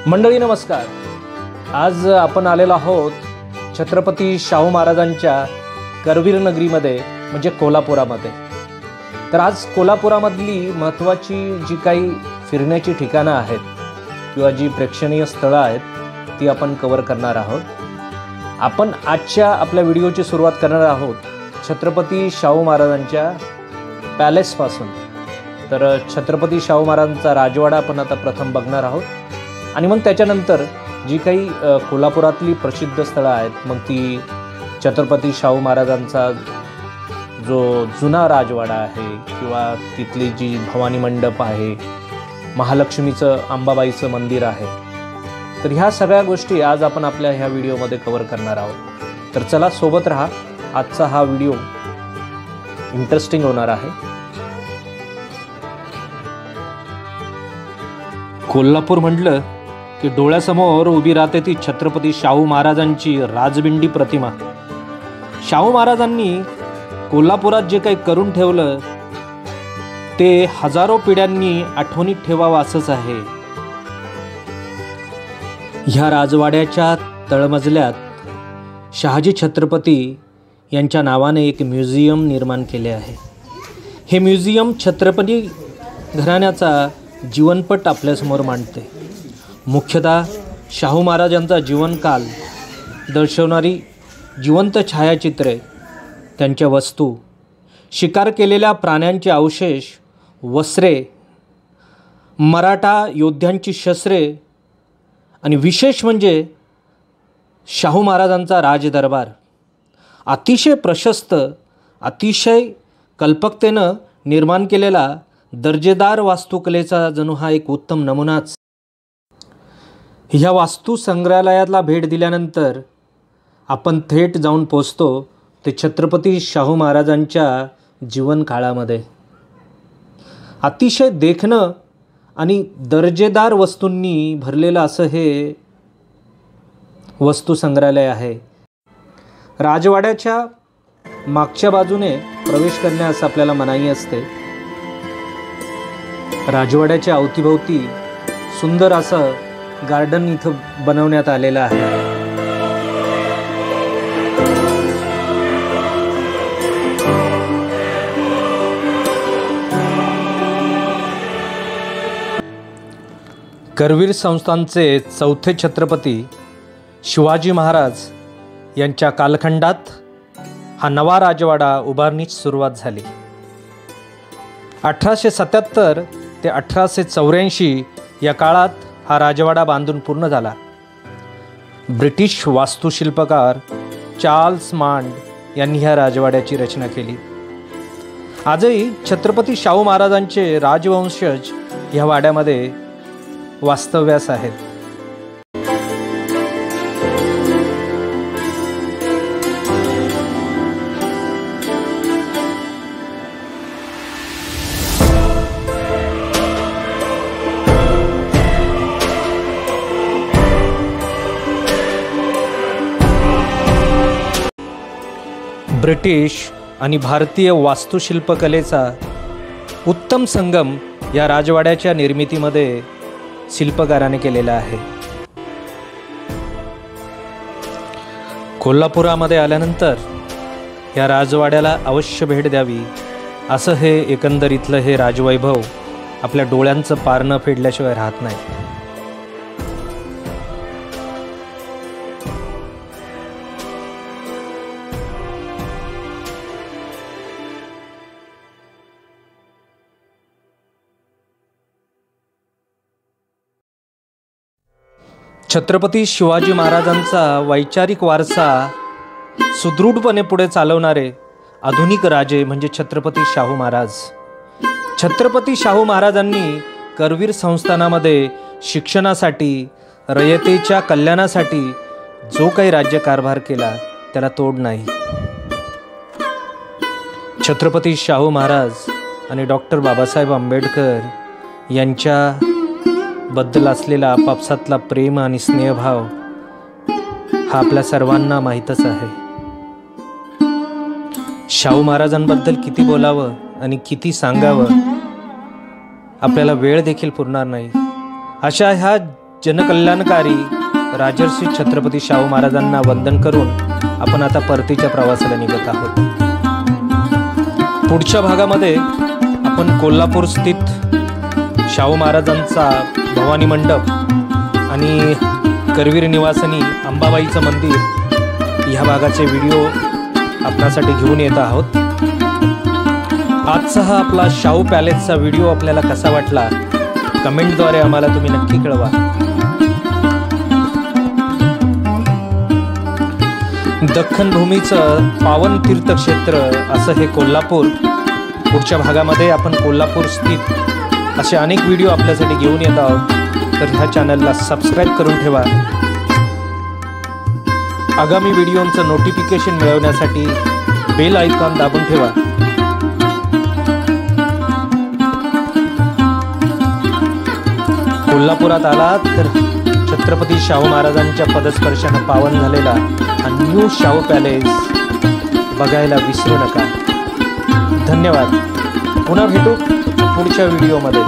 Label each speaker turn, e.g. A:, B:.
A: मंडळी नमस्कार। आज आपण आलेलो आहोत छत्रपती शाहू महाराजांच्या करवीर नगरीमध्ये म्हणजे कोल्हापुरामध्ये। तर आज कोल्हापुरामधली महत्त्वाची जी काही फिरण्याची ठिकाणं आहेत किंवा जी प्रेक्षणीय स्थळं आहेत ती आपण कव्हर करणार आहोत। आपण आजच्या आपल्या व्हिडिओची सुरुवात करणार आहोत छत्रपती शाहू महाराजांच्या पॅलेसपासून। तर छत्रपती शाहू महाराजांचा राजवाडा आपण आता प्रथम बघणार आहोत आणि मग त्याच्यानंतर जी काही कोल्हापुरातली प्रसिद्ध स्थळं आहेत मग ती छत्रपती शाहू महाराजांचा जो जुना राजवाडा आहे किंवा तिथली जी भवानी मंडप आहे, महालक्ष्मीचं अंबाबाईचं मंदिर आहे, तर ह्या सगळ्या गोष्टी आज आपण आपल्या ह्या व्हिडिओमध्ये कव्हर करणार आहोत। तर चला सोबत राहा, आजचा हा व्हिडिओ इंटरेस्टिंग होणार आहे। कोल्हापूर म्हटलं की डोळ्यासमोर उभी राहते ती छत्रपती शाहू महाराजांची राजबिंडी प्रतिमा। शाहू महाराजांनी कोल्हापुरात जे काही करून ठेवलं ते हजारो पिढ्यांनी आठवणीत ठेवावं असंच आहे। ह्या राजवाड्याच्या तळमजल्यात शहाजी छत्रपती यांच्या नावाने एक म्युझियम निर्माण केले आहे। हे म्युझियम छत्रपती घराण्याचा जीवनपट आपल्यासमोर मांडते। मुख्यतः शाहू महाराजांचा जीवनकाल दर्शवणारी जिवंत छायाचित्रे, त्यांच्या वस्तू, शिकार केलेल्या प्राण्यांचे अवशेष, वस्त्रे, मराठा योद्ध्यांची शस्त्रे आणि विशेष म्हणजे शाहू महाराजांचा राजदरबार। अतिशय प्रशस्त, अतिशय कल्पकतेनं निर्माण केलेला दर्जेदार वास्तुकलेचा जणू हा एक उत्तम नमुनाच। ह्या वास्तू संग्रहालयाला भेट दिल्यानंतर आपण थेट जाऊन पोचतो ते छत्रपती शाहू महाराजांच्या जीवनकाळामध्ये। अतिशय देखणं आणि दर्जेदार वस्तूंनी भरलेलं असं हे वस्तू संग्रहालय आहे। राजवाड्याच्या मागच्या बाजूने प्रवेश करण्यास आपल्याला मनाई असते। राजवाड्याच्या अवतीभोवती सुंदर असं गार्डन इथं बनवण्यात आलेलं आहे। करवीर संस्थानचे चौथे छत्रपती शिवाजी महाराज यांच्या कालखंडात हा नवा राजवाडा उभारणीस सुरुवात झाली। 1877 ते 1884 या काळात हा राजवाडा बांधून पूर्ण झाला। ब्रिटिश वास्तुशिल्पकार चार्ल्स मांड यांनी ह्या राजवाड्याची रचना केली। आजही छत्रपती शाहू महाराजांचे राजवंशज ह्या वाड्यामध्ये वास्तव्यास आहेत। ब्रिटिश आणि भारतीय वास्तुशिल्पकलेचा उत्तम संगम या राजवाड्याच्या निर्मितीमध्ये शिल्पकाराने केलेला आहे। कोल्हापुरामध्ये आल्यानंतर या राजवाड्याला अवश्य भेट द्यावी असं हे एकंदरीतलं हे राजवैभव आपल्या डोळ्यांचं पारणं फेडल्याशिवाय राहत नाही। छत्रपती शिवाजी महाराजांचा वैचारिक वारसा सुदृढपणे पुढे चालवणारे आधुनिक राजे म्हणजे छत्रपती शाहू महाराज। छत्रपती शाहू महाराजांनी करवीर संस्थानामध्ये शिक्षणासाठी, रयतेच्या कल्याणासाठी जो काही राज्यकारभार केला त्याला तोड नाही। छत्रपती शाहू महाराज आणि डॉक्टर बाबासाहेब आंबेडकर यांच्या बद्दल असलेला आपापसातला प्रेम आणि स्नेहभाव हा आपल्या सर्वांना माहीतच आहे। शाहू महाराजांबद्दल किती बोलावं आणि किती सांगावं आपल्याला वेळ देखील पुरणार नाही। अशा ह्या जनकल्याणकारी राजर्षी छत्रपती शाहू महाराजांना वंदन करून आपण आता परतीच्या प्रवासाला निघत आहोत. पुढच्या भागामध्ये आपण कोल्हापूर स्थित शाहू महाराजांचा भवानी मंडप आणि करवीर निवासनी अंबाबाईचं मंदिर ह्या भागाचे व्हिडिओ आपणासाठी घेऊन येत आहोत. आजचा हा आपला शाहू पॅलेसचा व्हिडिओ आपल्याला कसा वाटला कमेंटद्वारे आम्हाला तुम्ही नक्की कळवा. दख्खन भूमीचं पावन तीर्थक्षेत्र असं हे कोल्हापूर. पुढच्या भागामध्ये आपण कोल्हापूर स्थित असे अनेक व्हिडिओ आपल्यासाठी घेऊन येत आहोत. तर ह्या चॅनलला सबस्क्राईब करून ठेवा. आगामी व्हिडिओंचं नोटिफिकेशन मिळवण्यासाठी बेल आयकॉन दाबून ठेवा. कोल्हापुरात आला तर छत्रपती शाहू महाराजांच्या पदस्पर्शानं पावन झालेला हा न्यू शाहू पॅलेस बघायला विसरू नका. धन्यवाद. पुन्हा भेटू पुढच्या व्हिडिओमध्ये.